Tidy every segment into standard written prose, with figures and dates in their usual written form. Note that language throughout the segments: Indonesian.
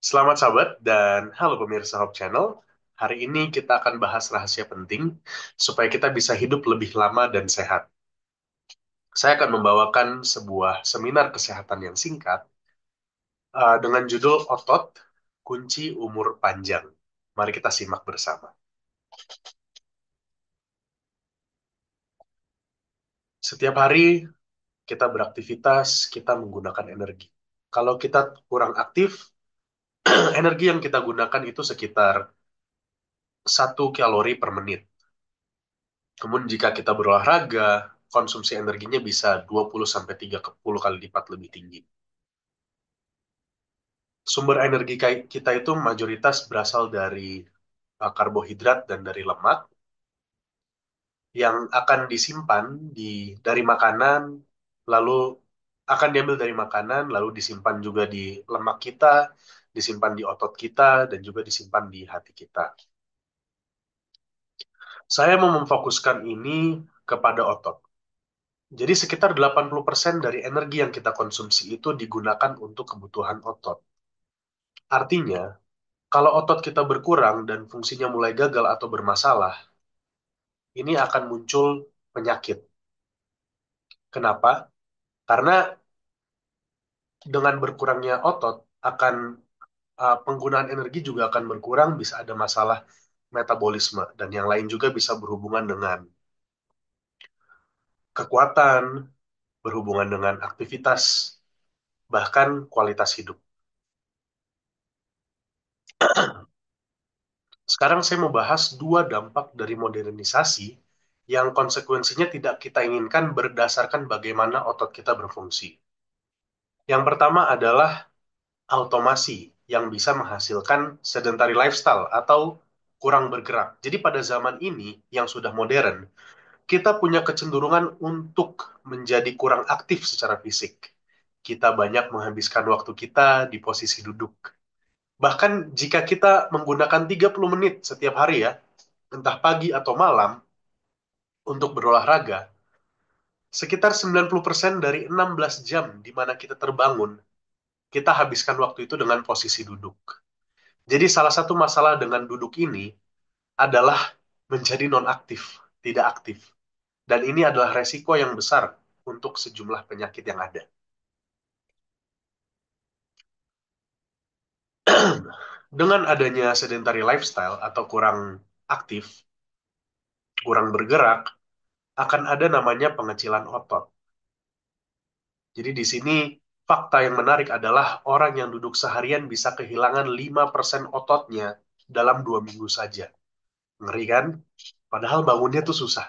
Selamat sahabat dan halo pemirsa Hope Channel. Hari ini kita akan bahas rahasia penting supaya kita bisa hidup lebih lama dan sehat. Saya akan membawakan sebuah seminar kesehatan yang singkat dengan judul Otot, Kunci Umur Panjang. Mari kita simak bersama. Setiap hari kita beraktivitas, kita menggunakan energi. Kalau kita kurang aktif, energi yang kita gunakan itu sekitar 1 kalori per menit. Kemudian jika kita berolahraga, konsumsi energinya bisa 20-30 kali lipat lebih tinggi. Sumber energi kita itu mayoritas berasal dari karbohidrat dan dari lemak yang akan disimpan dari makanan, lalu akan diambil dari makanan, lalu disimpan juga di lemak kita, disimpan di otot kita, dan juga disimpan di hati kita. Saya mau memfokuskan ini kepada otot. Jadi sekitar 80% dari energi yang kita konsumsi itu digunakan untuk kebutuhan otot. Artinya, kalau otot kita berkurang dan fungsinya mulai gagal atau bermasalah, ini akan muncul penyakit. Kenapa? Karena dengan berkurangnya otot, penggunaan energi juga akan berkurang, bisa ada masalah metabolisme, dan yang lain juga bisa berhubungan dengan kekuatan, berhubungan dengan aktivitas, bahkan kualitas hidup. Sekarang saya mau bahas dua dampak dari modernisasi yang konsekuensinya tidak kita inginkan berdasarkan bagaimana otot kita berfungsi. Yang pertama adalah automasi yang bisa menghasilkan sedentary lifestyle atau kurang bergerak. Jadi pada zaman ini yang sudah modern, kita punya kecenderungan untuk menjadi kurang aktif secara fisik. Kita banyak menghabiskan waktu kita di posisi duduk. Bahkan jika kita menggunakan 30 menit setiap hari ya, entah pagi atau malam, untuk berolahraga, sekitar 90% dari 16 jam di mana kita terbangun, kita habiskan waktu itu dengan posisi duduk. Jadi salah satu masalah dengan duduk ini adalah menjadi non-aktif, tidak aktif. Dan ini adalah resiko yang besar untuk sejumlah penyakit yang ada. Dengan adanya sedentary lifestyle atau kurang aktif, kurang bergerak, akan ada namanya pengecilan otot. Jadi di sini fakta yang menarik adalah orang yang duduk seharian bisa kehilangan 5% ototnya dalam 2 minggu saja. Ngeri kan? Padahal bangunnya tuh susah.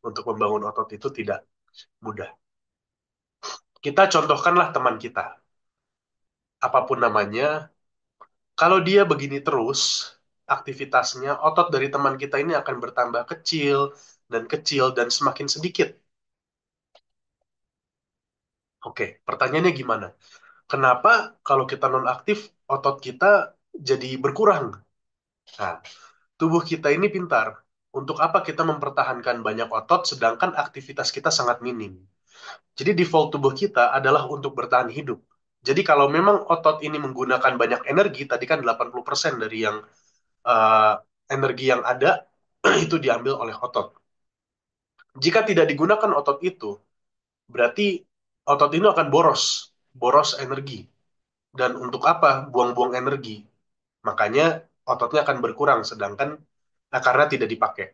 Untuk membangun otot itu tidak mudah. Kita contohkanlah teman kita. Apapun namanya, kalau dia begini terus, aktivitasnya, otot dari teman kita ini akan bertambah kecil, dan semakin sedikit. Oke, pertanyaannya gimana? Kenapa kalau kita nonaktif, otot kita jadi berkurang? Nah, tubuh kita ini pintar. Untuk apa kita mempertahankan banyak otot sedangkan aktivitas kita sangat minim? Jadi default tubuh kita adalah untuk bertahan hidup. Jadi kalau memang otot ini menggunakan banyak energi, tadi kan 80% dari yang eh, energi yang ada itu diambil oleh otot. Jika tidak digunakan otot itu, berarti otot ini akan boros, boros energi. Dan untuk apa buang-buang energi? Makanya ototnya akan berkurang, sedangkan karena tidak dipakai.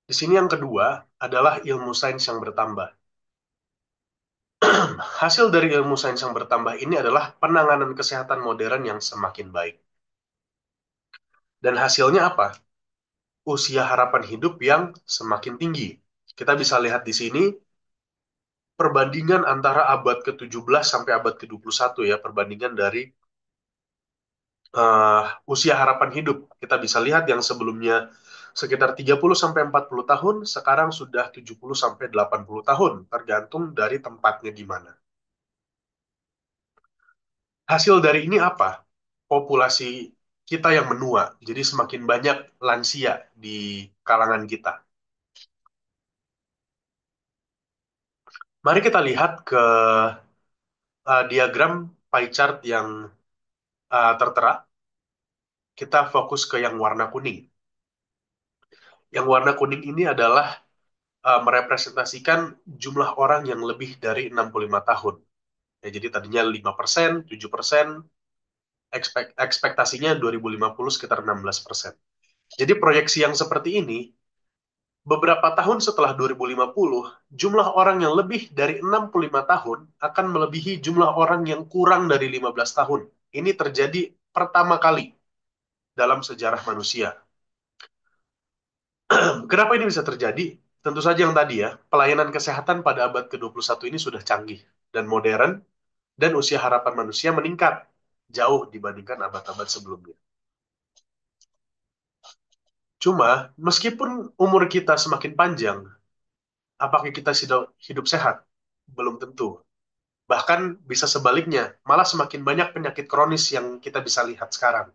Di sini yang kedua adalah ilmu sains yang bertambah. Hasil dari ilmu sains yang bertambah ini adalah penanganan kesehatan modern yang semakin baik. Dan hasilnya apa? Usia harapan hidup yang semakin tinggi. Kita bisa lihat di sini perbandingan antara abad ke-17 sampai abad ke-21 ya, perbandingan dari uh, usia harapan hidup. Kita bisa lihat yang sebelumnya sekitar 30 sampai 40 tahun, sekarang sudah 70 sampai 80 tahun, tergantung dari tempatnya di mana. Hasil dari ini apa? Populasi kita yang menua, jadi semakin banyak lansia di kalangan kita. Mari kita lihat ke diagram pie chart yang tertera. Kita fokus ke yang warna kuning. Yang warna kuning ini adalah merepresentasikan jumlah orang yang lebih dari 65 tahun. Ya, jadi tadinya 5%, 7%, ekspektasinya 2050 sekitar 16%. Jadi proyeksi yang seperti ini, beberapa tahun setelah 2050, jumlah orang yang lebih dari 65 tahun akan melebihi jumlah orang yang kurang dari 15 tahun. Ini terjadi pertama kali dalam sejarah manusia. Kenapa ini bisa terjadi? Tentu saja yang tadi ya, pelayanan kesehatan pada abad ke-21 ini sudah canggih dan modern, dan usia harapan manusia meningkat jauh dibandingkan abad-abad sebelumnya. Cuma, meskipun umur kita semakin panjang, apakah kita sudah hidup sehat? Belum tentu. Bahkan bisa sebaliknya, malah semakin banyak penyakit kronis yang kita bisa lihat sekarang.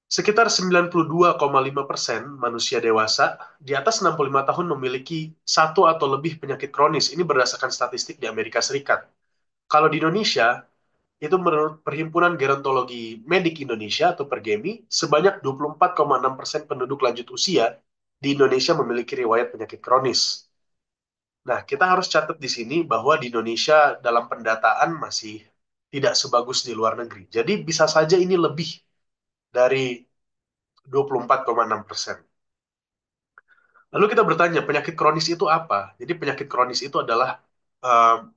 Sekitar 92,5% manusia dewasa di atas 65 tahun memiliki satu atau lebih penyakit kronis. Ini berdasarkan statistik di Amerika Serikat. Kalau di Indonesia, itu menurut Perhimpunan Gerontologi Medik Indonesia atau Pergemi, sebanyak 24,6% penduduk lanjut usia di Indonesia memiliki riwayat penyakit kronis. Nah, kita harus catat di sini bahwa di Indonesia dalam pendataan masih tidak sebagus di luar negeri. Jadi bisa saja ini lebih dari 24,6%. Lalu kita bertanya, penyakit kronis itu apa? Jadi penyakit kronis itu adalah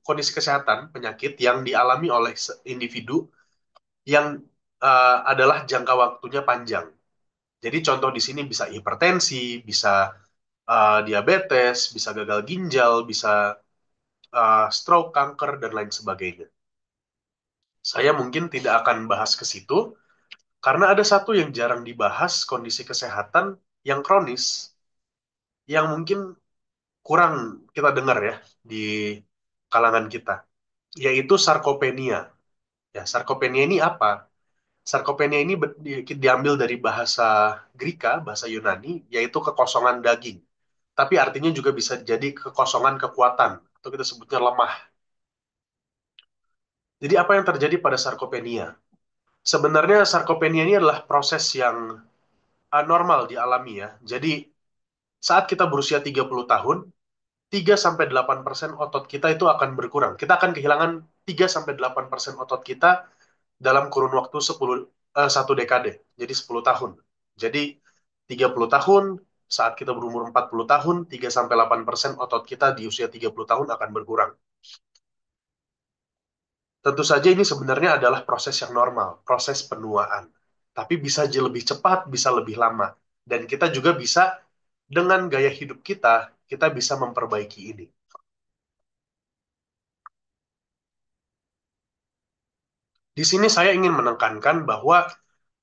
kondisi kesehatan, penyakit yang dialami oleh individu yang adalah jangka waktunya panjang. Jadi contoh di sini bisa hipertensi, bisa diabetes, bisa gagal ginjal, bisa stroke, kanker, dan lain sebagainya. Saya mungkin tidak akan bahas ke situ, karena ada satu yang jarang dibahas, kondisi kesehatan yang kronis, yang mungkin kurang kita dengar ya di kalangan kita, yaitu sarkopenia. Ya, sarkopenia ini apa? Sarkopenia ini diambil dari bahasa Greka, bahasa Yunani, yaitu kekosongan daging. Tapi artinya juga bisa jadi kekosongan kekuatan, atau kita sebutnya lemah. Jadi apa yang terjadi pada sarkopenia? Sebenarnya sarkopenia ini adalah proses yang normal dialami ya. Jadi saat kita berusia 30 tahun, 3-8% otot kita itu akan berkurang. Kita akan kehilangan 3-8% otot kita dalam kurun waktu 1 dekade, jadi 10 tahun. Jadi 30 tahun, saat kita berumur 40 tahun, 3-8% otot kita di usia 30 tahun akan berkurang. Tentu saja ini sebenarnya adalah proses yang normal, proses penuaan. Tapi bisa lebih cepat, bisa lebih lama. Dan kita juga bisa, dengan gaya hidup kita, kita bisa memperbaiki ini. Di sini saya ingin menekankan bahwa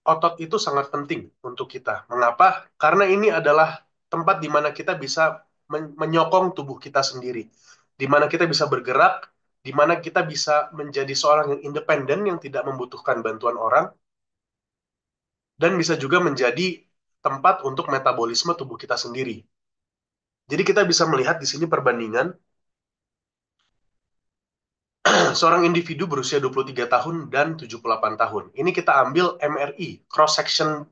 otot itu sangat penting untuk kita. Mengapa? Karena ini adalah tempat di mana kita bisa menyokong tubuh kita sendiri, di mana kita bisa bergerak, di mana kita bisa menjadi seorang yang independen yang tidak membutuhkan bantuan orang, dan bisa juga menjadi tempat untuk metabolisme tubuh kita sendiri. Jadi kita bisa melihat di sini perbandingan seorang individu berusia 23 tahun dan 78 tahun. Ini kita ambil MRI, cross section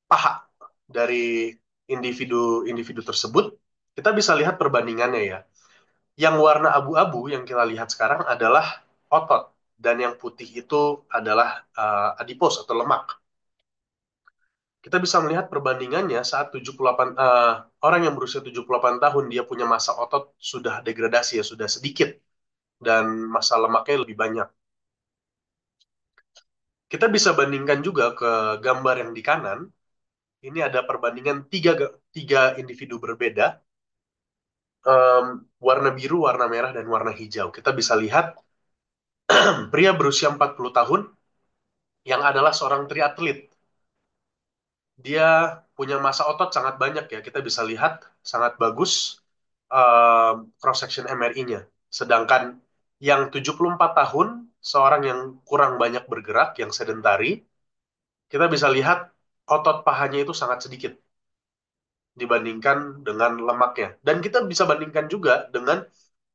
paha dari individu-individu tersebut. Kita bisa lihat perbandingannya ya. Yang warna abu-abu yang kita lihat sekarang adalah otot, dan yang putih itu adalah adipos atau lemak. Kita bisa melihat perbandingannya saat 78 orang yang berusia 78 tahun dia punya massa otot sudah degradasi ya, sudah sedikit, dan massa lemaknya lebih banyak. Kita bisa bandingkan juga ke gambar yang di kanan. Ini ada perbandingan tiga individu berbeda, warna biru, warna merah, dan warna hijau. Kita bisa lihat pria berusia 40 tahun yang adalah seorang triatlet. Dia punya massa otot sangat banyak ya. Kita bisa lihat sangat bagus cross section MRI-nya. Sedangkan yang 74 tahun, seorang yang kurang banyak bergerak, yang sedentari, kita bisa lihat otot pahanya itu sangat sedikit. dibandingkan dengan lemaknya. Dan kita bisa bandingkan juga dengan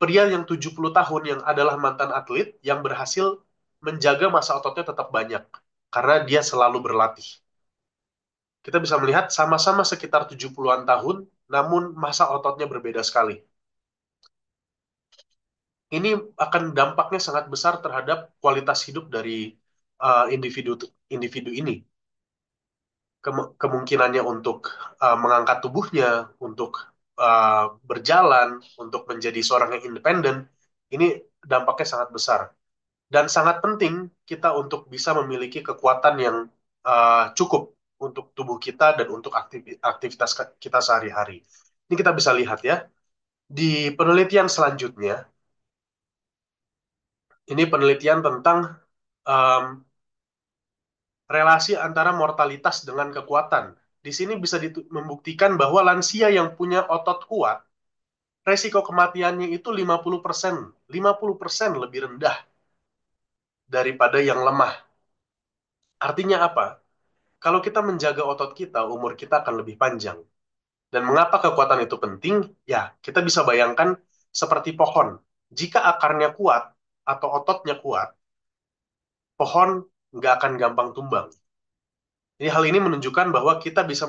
pria yang 70 tahun yang adalah mantan atlet yang berhasil menjaga masa ototnya tetap banyak karena dia selalu berlatih. Kita bisa melihat sama-sama sekitar 70-an tahun, namun masa ototnya berbeda sekali. Ini akan dampaknya sangat besar terhadap kualitas hidup dari individu individu ini. Kemungkinannya untuk mengangkat tubuhnya, untuk berjalan, untuk menjadi seorang yang independen, ini dampaknya sangat besar. Dan sangat penting kita untuk bisa memiliki kekuatan yang cukup untuk tubuh kita dan untuk aktivitas kita sehari-hari. Ini kita bisa lihat ya, di penelitian selanjutnya, ini penelitian tentang um, relasi antara mortalitas dengan kekuatan. Di sini bisa membuktikan bahwa lansia yang punya otot kuat, resiko kematiannya itu 50%, 50% lebih rendah daripada yang lemah. Artinya apa? Kalau kita menjaga otot kita, umur kita akan lebih panjang. Dan mengapa kekuatan itu penting? Ya, kita bisa bayangkan seperti pohon. Jika akarnya kuat atau ototnya kuat, pohon nggak akan gampang tumbang. Jadi hal ini menunjukkan bahwa kita bisa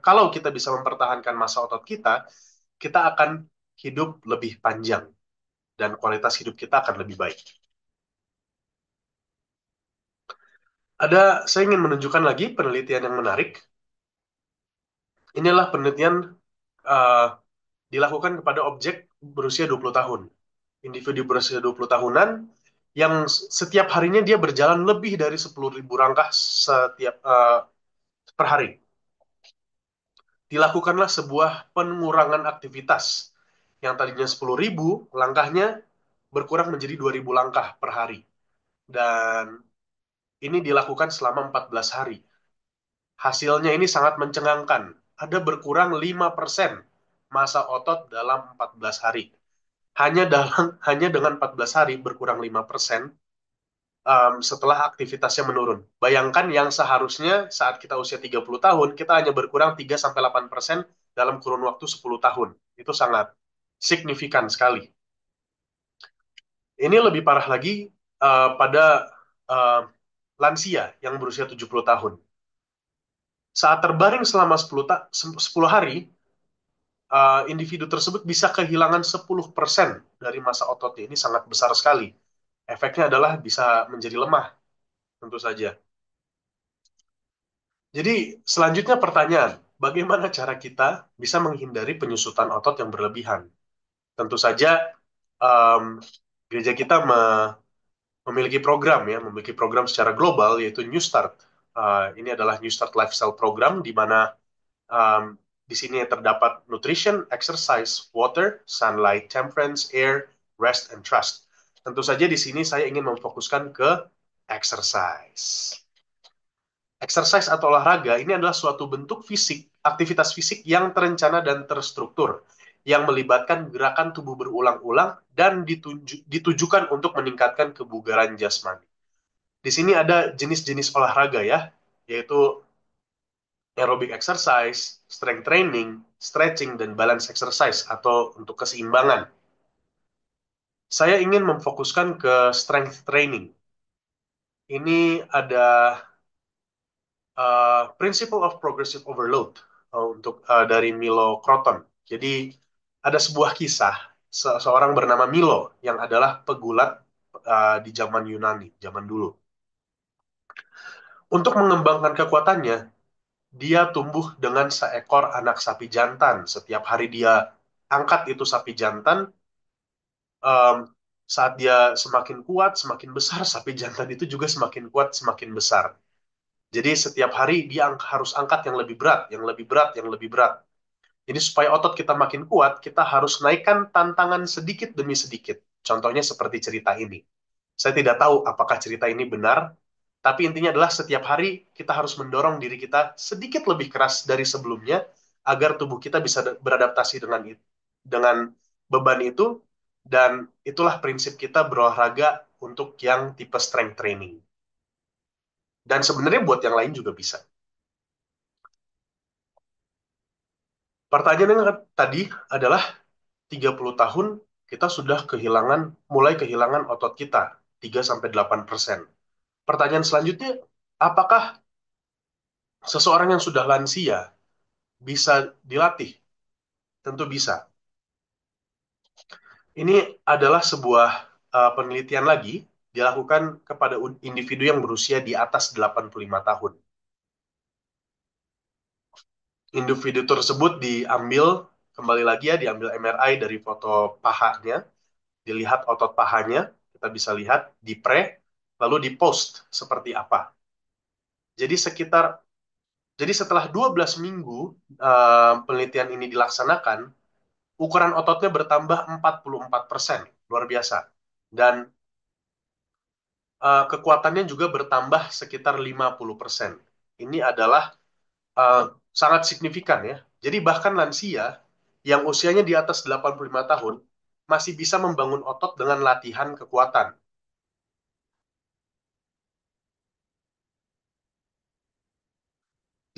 kalau kita bisa mempertahankan masa otot kita, kita akan hidup lebih panjang dan kualitas hidup kita akan lebih baik. Saya ingin menunjukkan lagi penelitian yang menarik. Inilah penelitian uh, dilakukan kepada objek berusia 20 tahun. Individu berusia 20 tahunan yang setiap harinya dia berjalan lebih dari 10.000 langkah per hari. Dilakukanlah sebuah pengurangan aktivitas. Yang tadinya 10.000 langkahnya berkurang menjadi 2.000 langkah per hari. Dan ini dilakukan selama 14 hari. Hasilnya ini sangat mencengangkan. Ada berkurang 5% masa otot dalam 14 hari. Hanya dengan 14 hari berkurang 5% setelah aktivitasnya menurun. Bayangkan yang seharusnya saat kita usia 30 tahun, kita hanya berkurang 3-8% dalam kurun waktu 10 tahun. Itu sangat signifikan sekali. Ini lebih parah lagi pada uh, lansia yang berusia 70 tahun. Saat terbaring selama 10 hari, individu tersebut bisa kehilangan 10% dari masa ototnya. Ini sangat besar sekali. Efeknya adalah bisa menjadi lemah, tentu saja. Jadi, selanjutnya pertanyaan, bagaimana cara kita bisa menghindari penyusutan otot yang berlebihan? Tentu saja, um, gereja kita memiliki program secara global, yaitu New Start. Ini adalah New Start Lifestyle Program, di mana um, di sini terdapat nutrition, exercise, water, sunlight, temperance, air, rest, and trust. Tentu saja di sini saya ingin memfokuskan ke exercise. Exercise atau olahraga ini adalah suatu bentuk fisik, aktivitas fisik yang terencana dan terstruktur, yang melibatkan gerakan tubuh berulang-ulang dan ditujukan untuk meningkatkan kebugaran jasmani. Di sini ada jenis-jenis olahraga ya, yaitu aerobic exercise, strength training, stretching, dan balance exercise atau untuk keseimbangan. Saya ingin memfokuskan ke strength training. Ini ada Principle of Progressive Overload dari Milo Croton. Jadi ada sebuah kisah seorang bernama Milo yang adalah pegulat di zaman Yunani, zaman dulu. Untuk mengembangkan kekuatannya, dia tumbuh dengan seekor anak sapi jantan. Setiap hari dia angkat itu sapi jantan, um, saat dia semakin kuat, semakin besar, sapi jantan itu juga semakin kuat, semakin besar. Jadi setiap hari dia harus angkat yang lebih berat, yang lebih berat, yang lebih berat. Jadi supaya otot kita makin kuat, kita harus naikkan tantangan sedikit demi sedikit. Contohnya seperti cerita ini. Saya tidak tahu apakah cerita ini benar, tapi intinya adalah setiap hari kita harus mendorong diri kita sedikit lebih keras dari sebelumnya agar tubuh kita bisa beradaptasi dengan beban itu, dan itulah prinsip kita berolahraga untuk yang tipe strength training. Dan sebenarnya buat yang lain juga bisa. Pertanyaannya tadi adalah 30 tahun kita sudah mulai kehilangan otot kita 3-8%. Pertanyaan selanjutnya, apakah seseorang yang sudah lansia bisa dilatih? Tentu bisa. Ini adalah sebuah penelitian lagi dilakukan kepada individu yang berusia di atas 85 tahun. Individu tersebut diambil, kembali lagi ya, diambil MRI dari foto pahanya, dilihat otot pahanya, kita bisa lihat, di-pre, lalu di-post seperti apa. Jadi jadi setelah 12 minggu penelitian ini dilaksanakan, ukuran ototnya bertambah 44%, luar biasa. Dan kekuatannya juga bertambah sekitar 50%. Ini adalah uh, sangat signifikan ya. Jadi bahkan lansia yang usianya di atas 85 tahun masih bisa membangun otot dengan latihan kekuatan.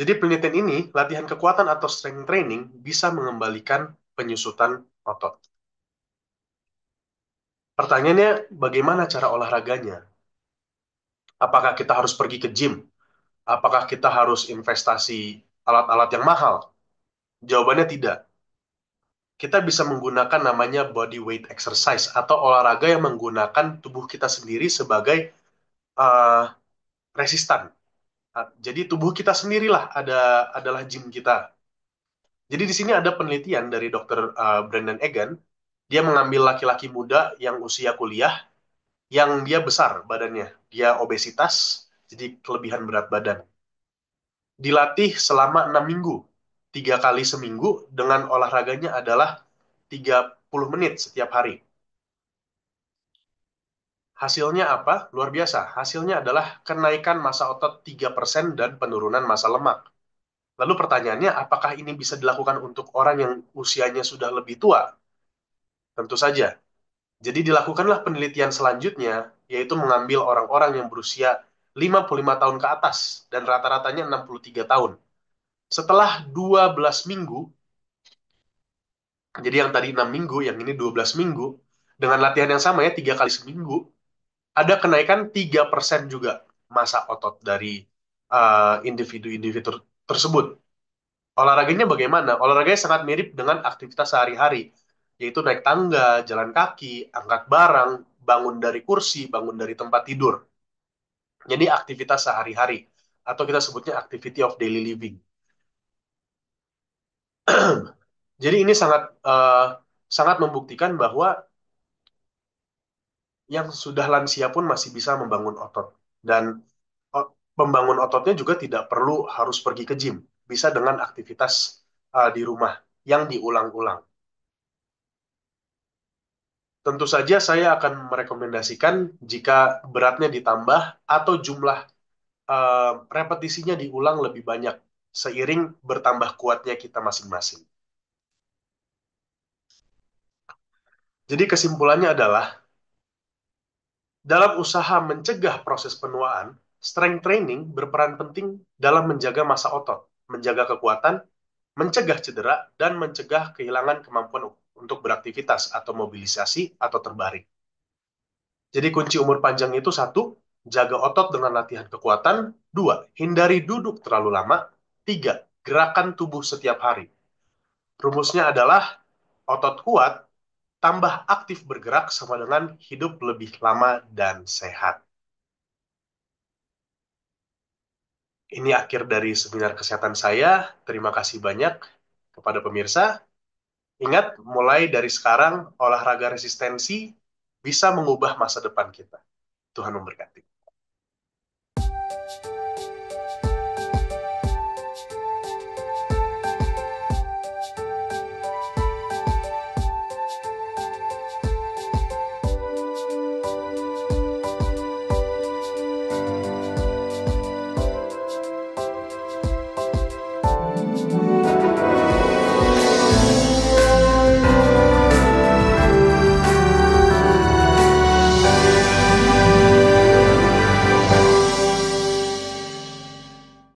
Jadi penelitian ini, latihan kekuatan atau strength training bisa mengembalikan penyusutan otot. Pertanyaannya, bagaimana cara olahraganya? Apakah kita harus pergi ke gym? Apakah kita harus investasi alat-alat yang mahal? Jawabannya tidak. Kita bisa menggunakan namanya body weight exercise atau olahraga yang menggunakan tubuh kita sendiri sebagai uh, resistan. Jadi tubuh kita sendirilah adalah gym kita. Jadi di sini ada penelitian dari Dr. Brandon Egan. Dia mengambil laki-laki muda yang usia kuliah, yang dia besar badannya. Dia obesitas, jadi kelebihan berat badan. Dilatih selama 6 minggu. 3 kali seminggu dengan olahraganya adalah 30 menit setiap hari. Hasilnya apa? Luar biasa. Hasilnya adalah kenaikan massa otot 3% dan penurunan massa lemak. Lalu pertanyaannya, apakah ini bisa dilakukan untuk orang yang usianya sudah lebih tua? Tentu saja. Jadi dilakukanlah penelitian selanjutnya, yaitu mengambil orang-orang yang berusia 55 tahun ke atas, dan rata-ratanya 63 tahun. Setelah 12 minggu, jadi yang tadi 6 minggu, yang ini 12 minggu, dengan latihan yang sama ya, 3 kali seminggu, ada kenaikan 3% juga massa otot dari individu-individu tersebut. Olahraganya bagaimana? Olahraganya sangat mirip dengan aktivitas sehari-hari, yaitu naik tangga, jalan kaki, angkat barang, bangun dari kursi, bangun dari tempat tidur. Jadi aktivitas sehari-hari, atau kita sebutnya activity of daily living. Jadi ini sangat membuktikan bahwa yang sudah lansia pun masih bisa membangun otot. Dan pembangun ototnya juga tidak perlu harus pergi ke gym. Bisa dengan aktivitas di rumah yang diulang-ulang. Tentu saja saya akan merekomendasikan jika beratnya ditambah atau jumlah repetisinya diulang lebih banyak seiring bertambah kuatnya kita masing-masing. Jadi kesimpulannya adalah dalam usaha mencegah proses penuaan, strength training berperan penting dalam menjaga massa otot, menjaga kekuatan, mencegah cedera, dan mencegah kehilangan kemampuan untuk beraktivitas atau mobilisasi atau terbaring. Jadi kunci umur panjang itu satu, jaga otot dengan latihan kekuatan. Dua, hindari duduk terlalu lama. Tiga, gerakan tubuh setiap hari. Rumusnya adalah otot kuat tambah aktif bergerak sama dengan hidup lebih lama dan sehat. Ini akhir dari seminar kesehatan saya. Terima kasih banyak kepada pemirsa. Ingat, mulai dari sekarang, olahraga resistensi bisa mengubah masa depan kita. Tuhan memberkati.